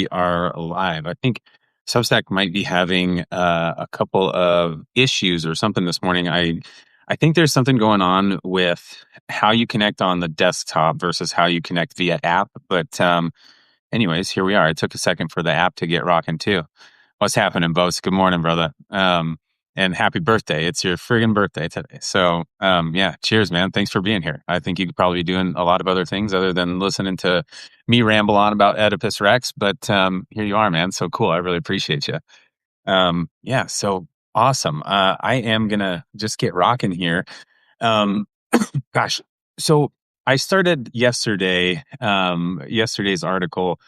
we are live. I think Substack might be having a couple of issues or something this morning. I think there's something going on with how you connect on the desktop versus how you connect via app. But anyways, here we are. It took a second for the app to get rocking too. What's happening, Bose? Good morning, brother. And happy birthday. It's your friggin' birthday today. So, yeah, cheers, man. Thanks for being here. I think you could probably be doing a lot of other things other than listening to me ramble on about Oedipus Rex, but here you are, man. So cool. I really appreciate you. Yeah, so awesome. I am gonna just get rocking here. Um, gosh, so I started yesterday's article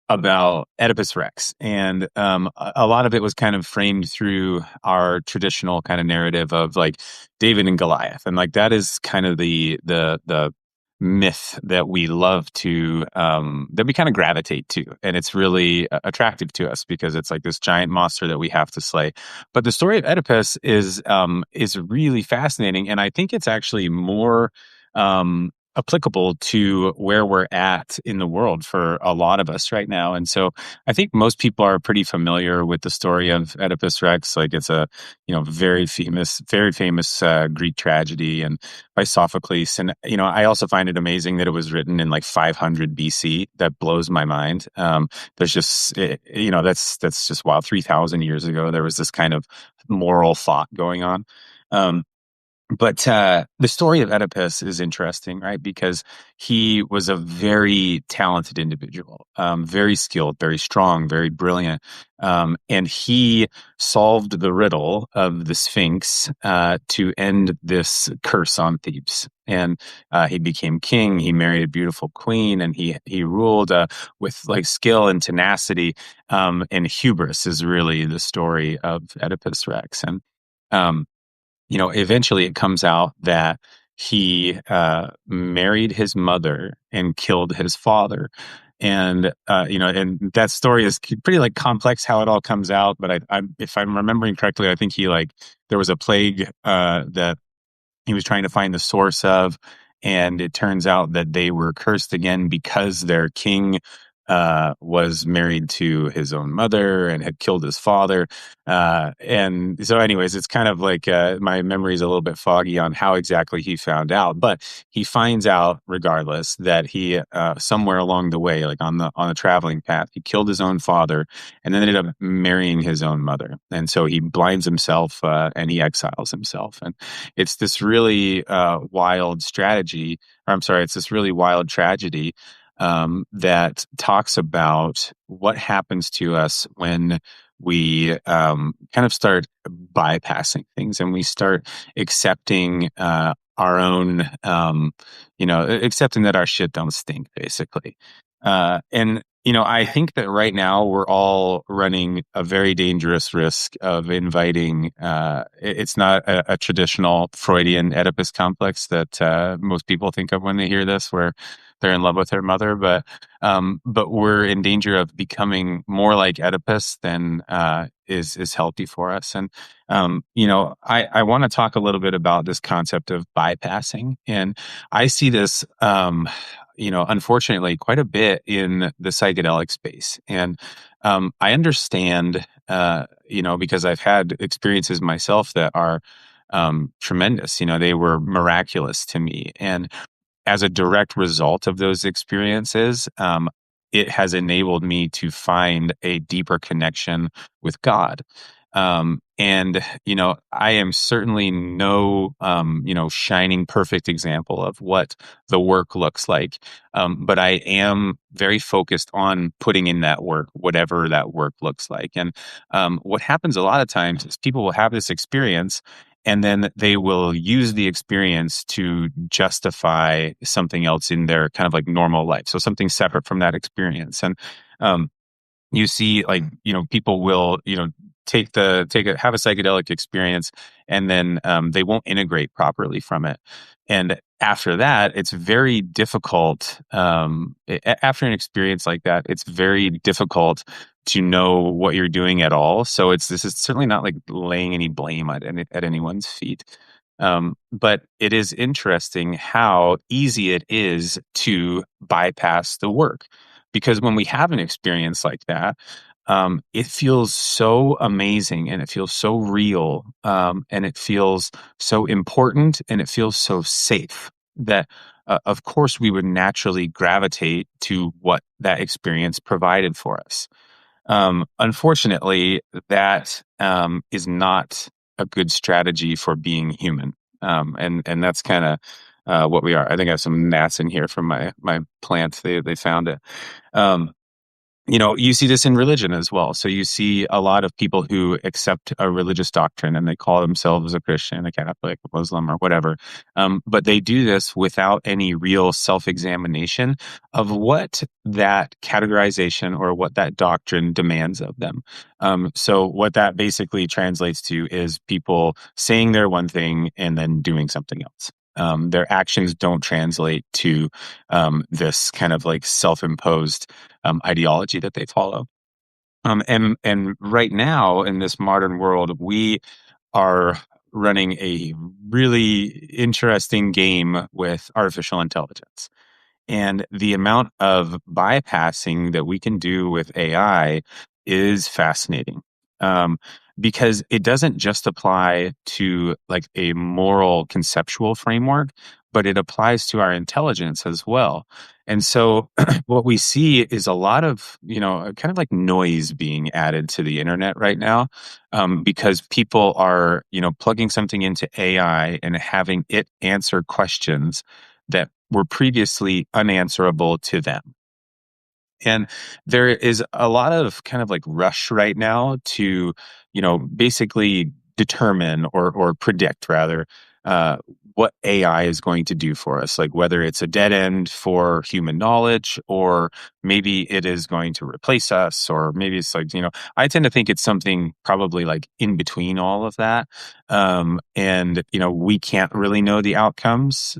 about Oedipus Rex, and a lot of it was kind of framed through our traditional kind of narrative of like David and Goliath, and like that is kind of the myth that we love to that we kind of gravitate to, and it's really attractive to us because it's like this giant monster that we have to slay. But the story of Oedipus is really fascinating, and I think it's actually more applicable to where we're at in the world for a lot of us right now. And so I think most people are pretty familiar with the story of Oedipus Rex. Like it's a, very famous Greek tragedy and by Sophocles. And, I also find it amazing that it was written in like 500 BC. That blows my mind. There's just, that's just wild. 3,000 years ago, there was this kind of moral thought going on. But the story of Oedipus is interesting, right? Because he was a very talented individual, very skilled, very strong, very brilliant. And he solved the riddle of the Sphinx to end this curse on Thebes. And he became king. He married a beautiful queen, and he ruled with like skill and tenacity. And hubris is really the story of Oedipus Rex. And um, eventually it comes out that he married his mother and killed his father. And, and that story is pretty like complex how it all comes out. But if I'm remembering correctly, I think there was a plague that he was trying to find the source of. And it turns out that they were cursed again because their king was married to his own mother and had killed his father. And so anyways, it's kind of like my memory is a little bit foggy on how exactly he found out, but he finds out regardless that he somewhere along the way, like on the traveling path, he killed his own father and then ended up marrying his own mother. And so he blinds himself and he exiles himself. And it's this really wild strategy, or I'm sorry, it's this really wild tragedy that talks about what happens to us when we kind of start bypassing things and we start accepting our own, accepting that our shit don't stink, basically. And I think that right now we're all running a very dangerous risk of inviting. It's not a traditional Freudian Oedipus complex that most people think of when they hear this, where they're in love with their mother, but we're in danger of becoming more like Oedipus than is healthy for us. And I want to talk a little bit about this concept of bypassing, and I see this. Unfortunately, quite a bit in the psychedelic space. And I understand, because I've had experiences myself that are tremendous. They were miraculous to me. And as a direct result of those experiences, it has enabled me to find a deeper connection with God. And I am certainly no, shining perfect example of what the work looks like. But I am very focused on putting in that work, whatever that work looks like. And what happens a lot of times is people will have this experience and then they will use the experience to justify something else in their kind of like normal life. So something separate from that experience. And you see like, people will, have a psychedelic experience and then they won't integrate properly from it. And after that, it's very difficult. After an experience like that, it's very difficult to know what you're doing at all. So this is certainly not like laying any blame at anyone's feet. But it is interesting how easy it is to bypass the work. Because when we have an experience like that, it feels so amazing and it feels so real, and it feels so important and it feels so safe that, of course, we would naturally gravitate to what that experience provided for us. Unfortunately, that is not a good strategy for being human, and that's kind of what we are. I think I have some gnats in here from my plants. They found it. Um, you see this in religion as well. So you see a lot of people who accept a religious doctrine and they call themselves a Christian, a Catholic, a Muslim, or whatever. But they do this without any real self examination of what that categorization or what that doctrine demands of them. So, what that basically translates to is people saying they're one thing and then doing something else. Their actions don't translate to this kind of like self-imposed ideology that they follow. And right now in this modern world, we are running a really interesting game with artificial intelligence. And the amount of bypassing that we can do with AI is fascinating. Um, because it doesn't just apply to like a moral conceptual framework, but it applies to our intelligence as well. And so what we see is a lot of, kind of like noise being added to the internet right now, because people are, plugging something into AI and having it answer questions that were previously unanswerable to them. And there is a lot of kind of like rush right now to, basically determine or predict rather uh, what AI is going to do for us, like whether it's a dead end for human knowledge or maybe it is going to replace us, or maybe it's like, I tend to think it's something probably like in between all of that. And, we can't really know the outcomes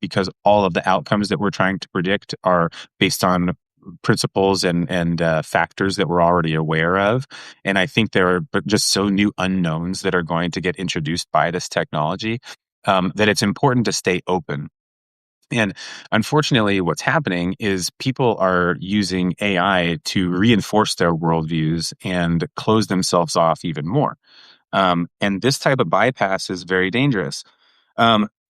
because all of the outcomes that we're trying to predict are based on principles and factors that we're already aware of. And I think there are just so new unknowns that are going to get introduced by this technology, that it's important to stay open. And unfortunately, what's happening is people are using AI to reinforce their worldviews and close themselves off even more. And this type of bypass is very dangerous.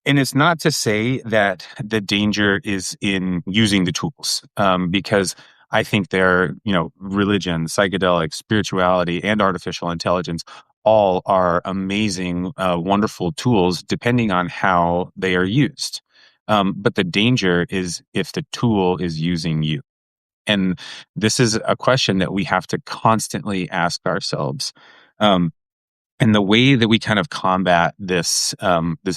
And it's not to say that the danger is in using the tools, because I think they're, religion, psychedelics, spirituality, and artificial intelligence all are amazing, wonderful tools depending on how they are used. But the danger is if the tool is using you. And this is a question that we have to constantly ask ourselves. Um, and the way that we kind of combat this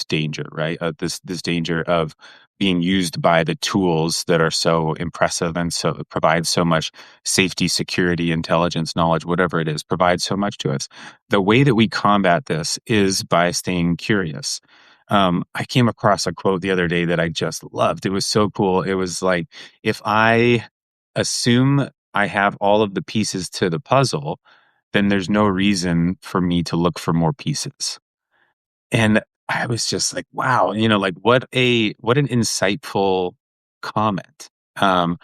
danger, right? This danger of being used by the tools that are so impressive and so provide so much safety, security, intelligence, knowledge, whatever it is, provide so much to us. The way that we combat this is by staying curious. I came across a quote the other day that I just loved. It was so cool. It was like, if I assume I have all of the pieces to the puzzle, then there's no reason for me to look for more pieces. And I was just like, wow, like what an insightful comment. Um,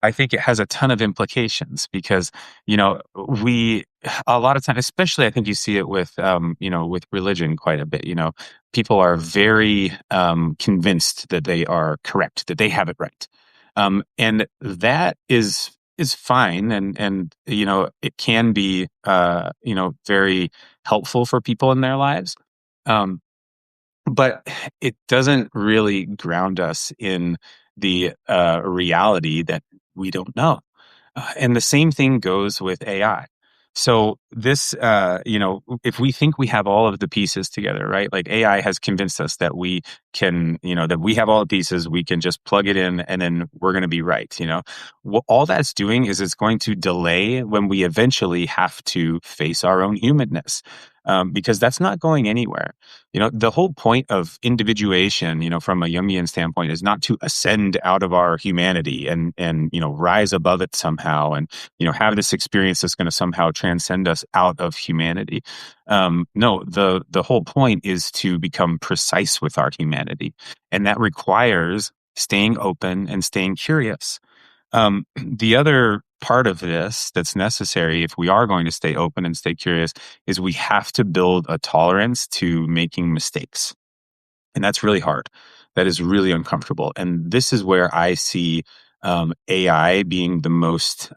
I think it has a ton of implications because, we a lot of time, especially I think you see it with religion quite a bit, people are very convinced that they are correct, that they have it right. And that is fine and it can be very helpful for people in their lives. Um, but it doesn't really ground us in the reality that we don't know. And the same thing goes with AI. So this, if we think we have all of the pieces together, right? Like AI has convinced us that we can, that we have all the pieces, we can just plug it in and then we're going to be right. What all that's doing is it's going to delay when we eventually have to face our own humanness. Because that's not going anywhere. The whole point of individuation, from a Jungian standpoint, is not to ascend out of our humanity and rise above it somehow, and have this experience that's going to somehow transcend us out of humanity. No, the whole point is to become precise with our humanity, and that requires staying open and staying curious. The other part of this that's necessary if we are going to stay open and stay curious is we have to build a tolerance to making mistakes. And that's really hard. That is really uncomfortable. And this is where I see AI being the most,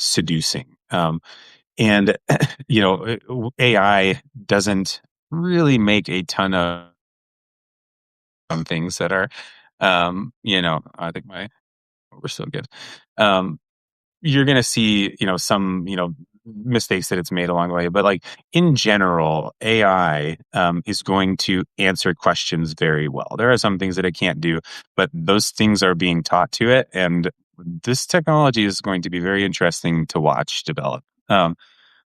seducing. And, AI doesn't really make a ton of some things that are, I think we're still good. Um, you're gonna see, some, mistakes that it's made along the way, but, like, in general, AI, is going to answer questions very well. There are some things that it can't do, but those things are being taught to it, and this technology is going to be very interesting to watch develop.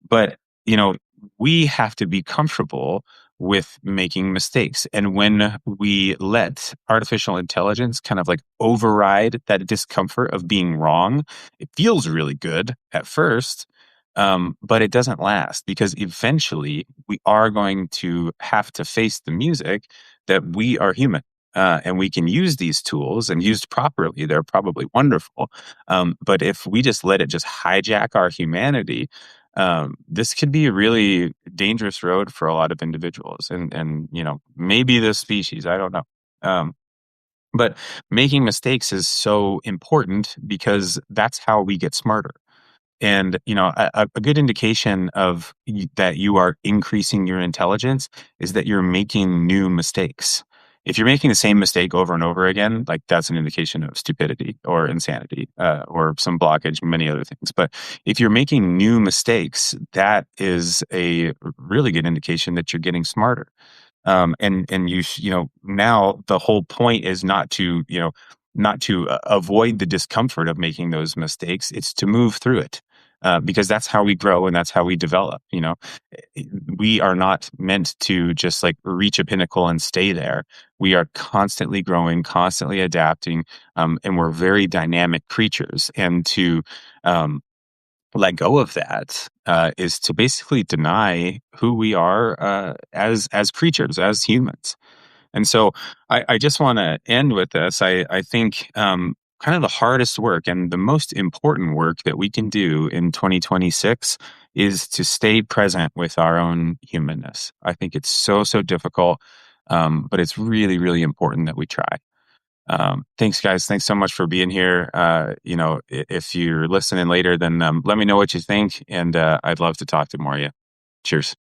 But, you know, we have to be comfortable with making mistakes. And when we let artificial intelligence kind of like override that discomfort of being wrong, it feels really good at first, but it doesn't last because eventually we are going to have to face the music that we are human. And we can use these tools and used properly, they're probably wonderful. But if we just let it just hijack our humanity, this could be a really dangerous road for a lot of individuals and maybe the species. I don't know. Um, but making mistakes is so important because that's how we get smarter. And, a good indication of that you are increasing your intelligence is that you're making new mistakes. If you're making the same mistake over and over again, like that's an indication of stupidity or insanity or some blockage, many other things. But if you're making new mistakes, that is a really good indication that you're getting smarter. And now the whole point is not to avoid the discomfort of making those mistakes. It's to move through it, because that's how we grow and that's how we develop. We are not meant to just like reach a pinnacle and stay there. We are constantly growing, constantly adapting, and we're very dynamic creatures. And to let go of that is to basically deny who we are as creatures, as humans. And so I just want to end with this. I think kind of the hardest work and the most important work that we can do in 2026 is to stay present with our own humanness. I think it's so, so difficult, but it's really, really important that we try. Thanks, guys. Thanks so much for being here. If you're listening later, then let me know what you think, and I'd love to talk to more of you. Cheers.